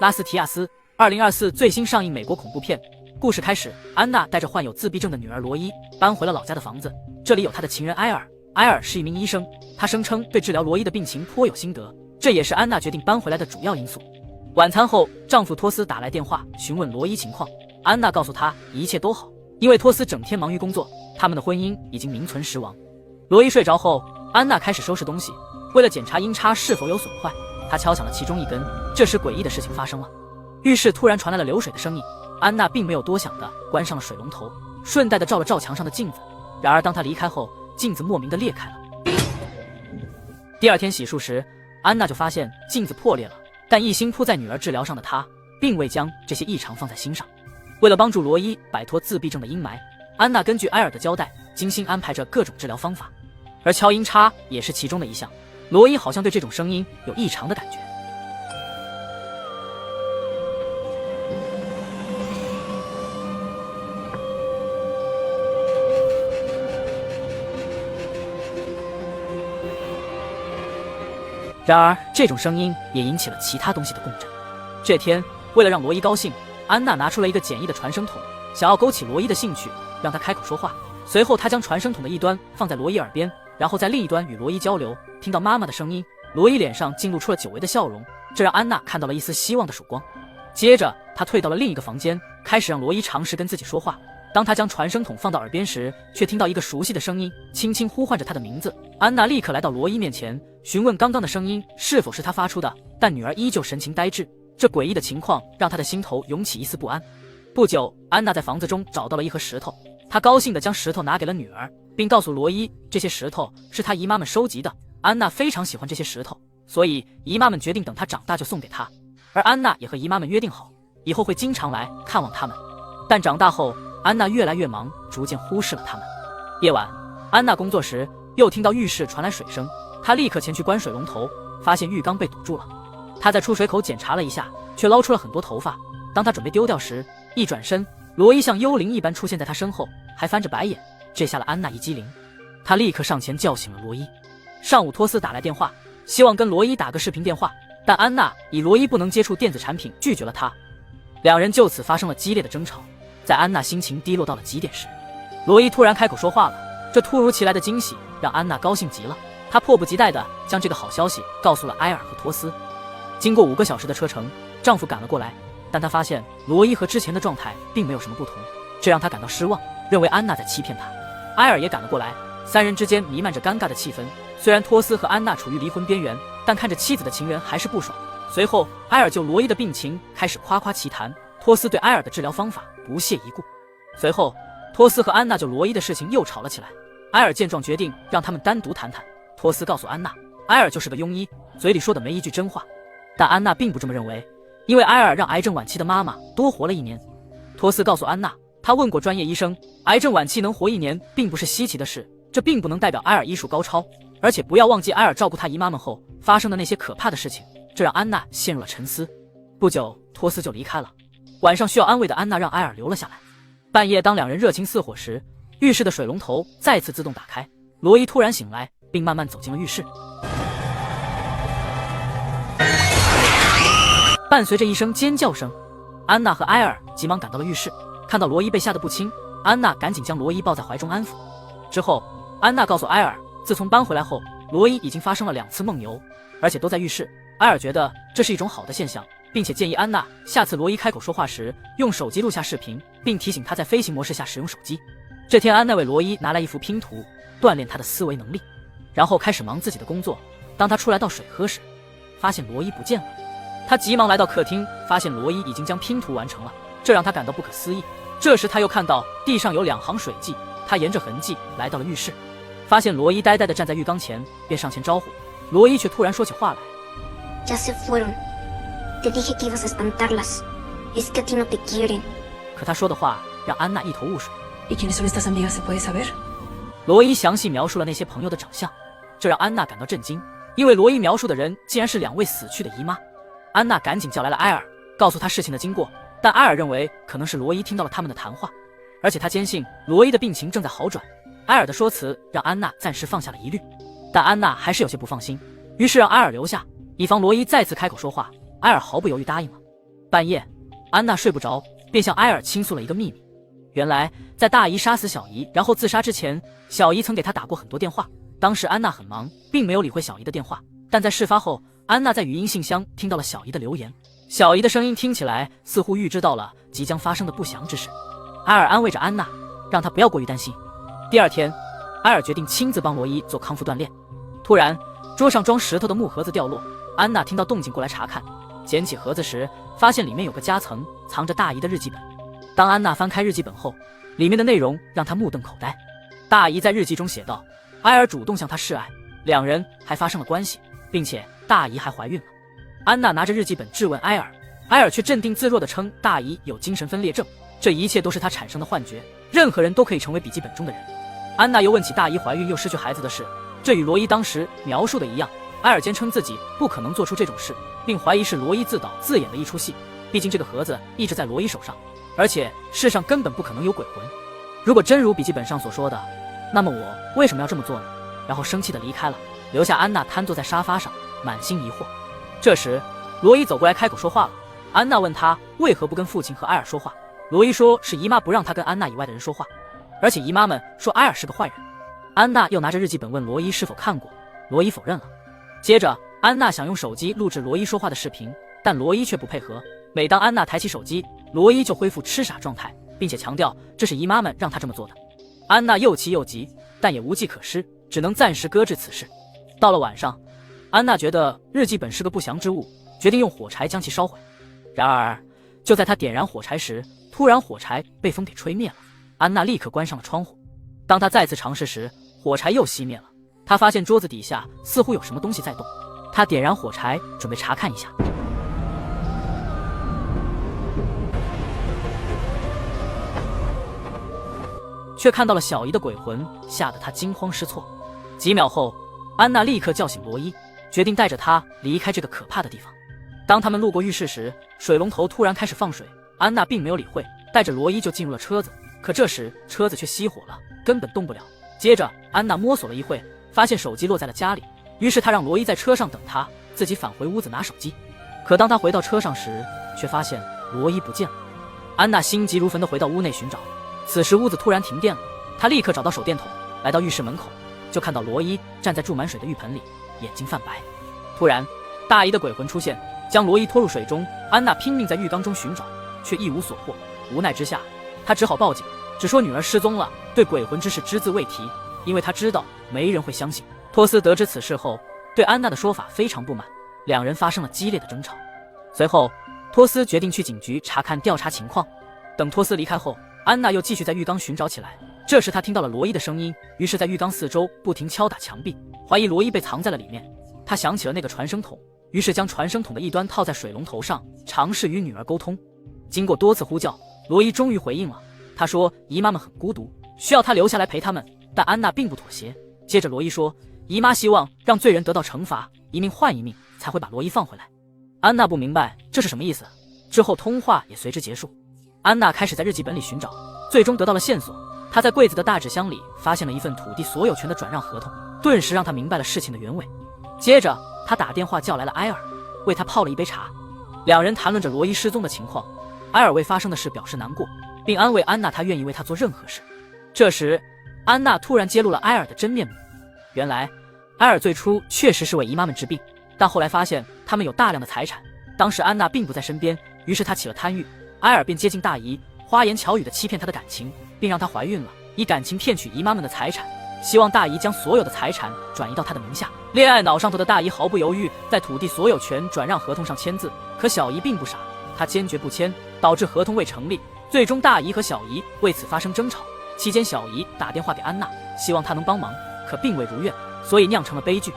拉斯提亚斯2024最新上映美国恐怖片。故事开始，安娜带着患有自闭症的女儿罗伊搬回了老家的房子，这里有她的情人埃尔。埃尔是一名医生，他声称对治疗罗伊的病情颇有心得，这也是安娜决定搬回来的主要因素。晚餐后，丈夫托斯打来电话询问罗伊情况，安娜告诉他一切都好，因为托斯整天忙于工作，他们的婚姻已经名存实亡。罗伊睡着后，安娜开始收拾东西，为了检查音叉是否有损坏，她敲响了其中一根。这时诡异的事情发生了，浴室突然传来了流水的声音，安娜并没有多想的关上了水龙头，顺带的照了照墙上的镜子。然而当她离开后，镜子莫名的裂开了。第二天洗漱时，安娜就发现镜子破裂了，但一心扑在女儿治疗上的她并未将这些异常放在心上。为了帮助罗伊摆脱自闭症的阴霾，安娜根据埃尔的交代精心安排着各种治疗方法，而敲音叉也是其中的一项。罗伊好像对这种声音有异常的感觉。然而这种声音也引起了其他东西的共振。这天，为了让罗伊高兴，安娜拿出了一个简易的传声筒，想要勾起罗伊的兴趣，让他开口说话。随后她将传声筒的一端放在罗伊耳边，然后在另一端与罗伊交流。听到妈妈的声音，罗伊脸上竟露出了久违的笑容，这让安娜看到了一丝希望的曙光。接着她退到了另一个房间，开始让罗伊尝试跟自己说话。当她将传声筒放到耳边时，却听到一个熟悉的声音轻轻呼唤着她的名字。安娜立刻来到罗伊面前，询问刚刚的声音是否是他发出的，但女儿依旧神情呆滞。这诡异的情况让她的心头涌起一丝不安。不久，安娜在房子中找到了一盒石头，她高兴地将石头拿给了女儿，并告诉罗伊这些石头是她姨妈们收集的。安娜非常喜欢这些石头，所以姨妈们决定等她长大就送给她。而安娜也和姨妈们约定好，以后会经常来看望她们。但长大后，安娜越来越忙，逐渐忽视了她们。夜晚，安娜工作时又听到浴室传来水声，她立刻前去关水龙头，发现浴缸被堵住了。她在出水口检查了一下，却捞出了很多头发。当她准备丢掉时，一转身，罗伊像幽灵一般出现在她身后，还翻着白眼，这吓了安娜一激灵。她立刻上前叫醒了罗伊。上午托斯打来电话，希望跟罗伊打个视频电话，但安娜以罗伊不能接触电子产品拒绝了他。两人就此发生了激烈的争吵。在安娜心情低落到了极点时，罗伊突然开口说话了。这突如其来的惊喜让安娜高兴极了，她迫不及待地将这个好消息告诉了埃尔和托斯。经过5个小时的车程，丈夫赶了过来，但他发现罗伊和之前的状态并没有什么不同，这让他感到失望，认为安娜在欺骗他。埃尔也赶了过来，三人之间弥漫着尴尬的气氛。虽然托斯和安娜处于离婚边缘，但看着妻子的情人还是不爽。随后埃尔就罗伊的病情开始夸夸其谈，托斯对埃尔的治疗方法不屑一顾。随后托斯和安娜就罗伊的事情又吵了起来。埃尔见状决定让他们单独谈谈。托斯告诉安娜，埃尔就是个庸医，嘴里说的没一句真话。但安娜并不这么认为，因为埃尔让癌症晚期的妈妈多活了1年。托斯告诉安娜，他问过专业医生，癌症晚期能活1年并不是稀奇的事，这并不能代表埃尔医术高超。而且不要忘记埃尔照顾他姨妈们后发生的那些可怕的事情，这让安娜陷入了沉思。不久，托斯就离开了。晚上需要安慰的安娜让埃尔留了下来。半夜当两人热情似火时，浴室的水龙头再次自动打开，罗伊突然醒来，并慢慢走进了浴室。伴随着一声尖叫声，安娜和埃尔急忙赶到了浴室，看到罗伊被吓得不轻，安娜赶紧将罗伊抱在怀中安抚。之后，安娜告诉埃尔，自从搬回来后，罗伊已经发生了2次梦游，而且都在浴室。埃尔觉得这是一种好的现象，并且建议安娜下次罗伊开口说话时用手机录下视频，并提醒他在飞行模式下使用手机。这天，安娜为罗伊拿来一幅拼图，锻炼他的思维能力，然后开始忙自己的工作。当他出来倒水喝时，发现罗伊不见了。他急忙来到客厅，发现罗伊已经将拼图完成了，这让他感到不可思议。这时他又看到地上有2行水迹，他沿着痕迹来到了浴室，发现罗伊呆呆地站在浴缸前，便上前招呼。罗伊却突然说起话来， Ya se fueron. Te dije que ibas a espantarlas. Es que a ti no te quieren. 可他说的话让安娜一头雾水。¿Y quiénes son estas amigas? ¿Se puede saber? 罗伊详细描述了那些朋友的长相，这让安娜感到震惊，因为罗伊描述的人竟然是2位死去的姨妈。安娜赶紧叫来了埃尔，告诉他事情的经过，但埃尔认为可能是罗伊听到了他们的谈话，而且他坚信罗伊的病情正在好转。埃尔的说辞让安娜暂时放下了疑虑，但安娜还是有些不放心，于是让埃尔留下，以防罗伊再次开口说话。埃尔毫不犹豫答应了。半夜，安娜睡不着，便向埃尔倾诉了一个秘密。原来，在大姨杀死小姨然后自杀之前，小姨曾给她打过很多电话。当时安娜很忙，并没有理会小姨的电话。但在事发后，安娜在语音信箱听到了小姨的留言。小姨的声音听起来似乎预知到了即将发生的不祥之事。埃尔安慰着安娜，让她不要过于担心。第二天，埃尔决定亲自帮罗伊做康复锻炼。突然，桌上装石头的木盒子掉落，安娜听到动静过来查看，捡起盒子时，发现里面有个夹层，藏着大姨的日记本。当安娜翻开日记本后，里面的内容让她目瞪口呆。大姨在日记中写道，埃尔主动向她示爱，两人还发生了关系，并且大姨还怀孕了。安娜拿着日记本质问埃尔，埃尔却镇定自若地称大姨有精神分裂症，这一切都是她产生的幻觉，任何人都可以成为笔记本中的人。安娜又问起大姨怀孕又失去孩子的事，这与罗伊当时描述的一样。埃尔坚称自己不可能做出这种事，并怀疑是罗伊自导自演的一出戏，毕竟这个盒子一直在罗伊手上，而且世上根本不可能有鬼魂。如果真如笔记本上所说的，那么我为什么要这么做呢？然后生气地离开了，留下安娜瘫坐在沙发上，满心疑惑。这时，罗伊走过来开口说话了。安娜问他为何不跟父亲和埃尔说话，罗伊说是姨妈不让他跟安娜以外的人说话，而且姨妈们说埃尔是个坏人。安娜又拿着日记本问罗伊是否看过，罗伊否认了。接着，安娜想用手机录制罗伊说话的视频，但罗伊却不配合。每当安娜抬起手机，罗伊就恢复痴傻状态，并且强调这是姨妈们让他这么做的。安娜又气又急，但也无计可施，只能暂时搁置此事。到了晚上，安娜觉得日记本是个不祥之物，决定用火柴将其烧毁。然而，就在她点燃火柴时，突然火柴被风给吹灭了。安娜立刻关上了窗户。当她再次尝试时，火柴又熄灭了。她发现桌子底下似乎有什么东西在动。她点燃火柴，准备查看一下。却看到了小姨的鬼魂，吓得她惊慌失措。几秒后，安娜立刻叫醒罗伊，决定带着他离开这个可怕的地方。当他们路过浴室时，水龙头突然开始放水，安娜并没有理会，带着罗伊就进入了车子。可这时车子却熄火了，根本动不了。接着安娜摸索了一会，发现手机落在了家里，于是她让罗伊在车上等她，自己返回屋子拿手机。可当她回到车上时，却发现罗伊不见了。安娜心急如焚地回到屋内寻找，此时屋子突然停电了，她立刻找到手电筒，来到浴室门口，就看到罗伊站在注满水的浴盆里，眼睛泛白。突然，大姨的鬼魂出现，将罗伊拖入水中。安娜拼命在浴缸中寻找，却一无所获。无奈之下，她只好报警，只说女儿失踪了，对鬼魂之事只字未提，因为她知道没人会相信。托斯得知此事后，对安娜的说法非常不满，两人发生了激烈的争吵。随后，托斯决定去警局查看调查情况。等托斯离开后，安娜又继续在浴缸寻找起来。这时她听到了罗伊的声音，于是在浴缸四周不停敲打墙壁，怀疑罗伊被藏在了里面。她想起了那个传声筒，于是将传声筒的一端套在水龙头上，尝试与女儿沟通。经过多次呼叫，罗伊终于回应了。他说姨妈们很孤独，需要他留下来陪他们，但安娜并不妥协。接着罗伊说，姨妈希望让罪人得到惩罚，一命换一命，才会把罗伊放回来。安娜不明白这是什么意思。之后通话也随之结束。安娜开始在日记本里寻找，最终得到了线索。她在柜子的大纸箱里发现了一份土地所有权的转让合同，顿时让她明白了事情的原委。接着她打电话叫来了埃尔，为他泡了一杯茶。两人谈论着罗伊失踪的情况，埃尔为发生的事表示难过，并安慰安娜他愿意为她做任何事。这时安娜突然揭露了埃尔的真面目。原来埃尔最初确实是为姨妈们治病，但后来发现他们有大量的财产，当时安娜并不在身边，于是他起了贪欲。埃尔便接近大姨，花言巧语地欺骗她的感情，并让她怀孕了，以感情骗取姨妈们的财产，希望大姨将所有的财产转移到她的名下。恋爱脑上头的大姨毫不犹豫在土地所有权转让合同上签字，可小姨并不傻，她坚决不签，导致合同未成立。最终大姨和小姨为此发生争吵，期间小姨打电话给安娜，希望她能帮忙，可并未如愿，所以酿成了悲剧。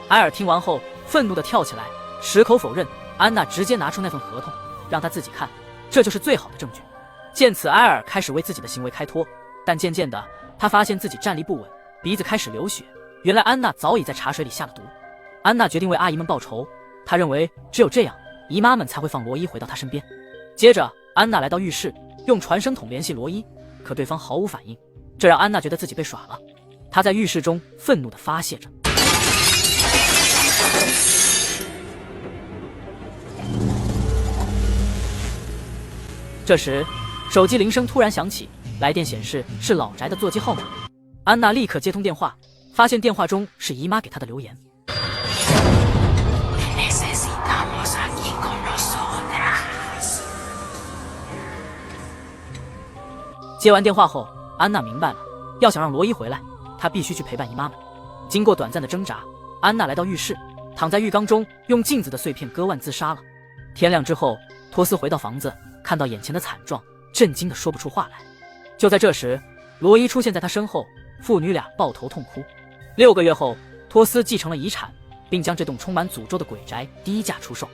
埃尔听完后愤怒地跳起来，矢口否认。安娜直接拿出那份合同让他自己看，这就是最好的证据。见此，埃尔开始为自己的行为开脱，但渐渐的他发现自己站立不稳，鼻子开始流血。原来安娜早已在茶水里下了毒。安娜决定为阿姨们报仇，她认为只有这样姨妈们才会放罗伊回到她身边。接着安娜来到浴室，用传声筒联系罗伊，可对方毫无反应，这让安娜觉得自己被耍了。她在浴室中愤怒地发泄着。这时，手机铃声突然响起，来电显示是老宅的座机号码。安娜立刻接通电话，发现电话中是姨妈给她的留言。接完电话后，安娜明白了，要想让罗伊回来，她必须去陪伴姨妈们。经过短暂的挣扎，安娜来到浴室，躺在浴缸中，用镜子的碎片割腕自杀了。天亮之后，托斯回到房子，看到眼前的惨状，震惊得说不出话来。就在这时，罗伊出现在他身后，父女俩抱头痛哭。6个月后，托斯继承了遗产，并将这栋充满诅咒的鬼宅低价出售。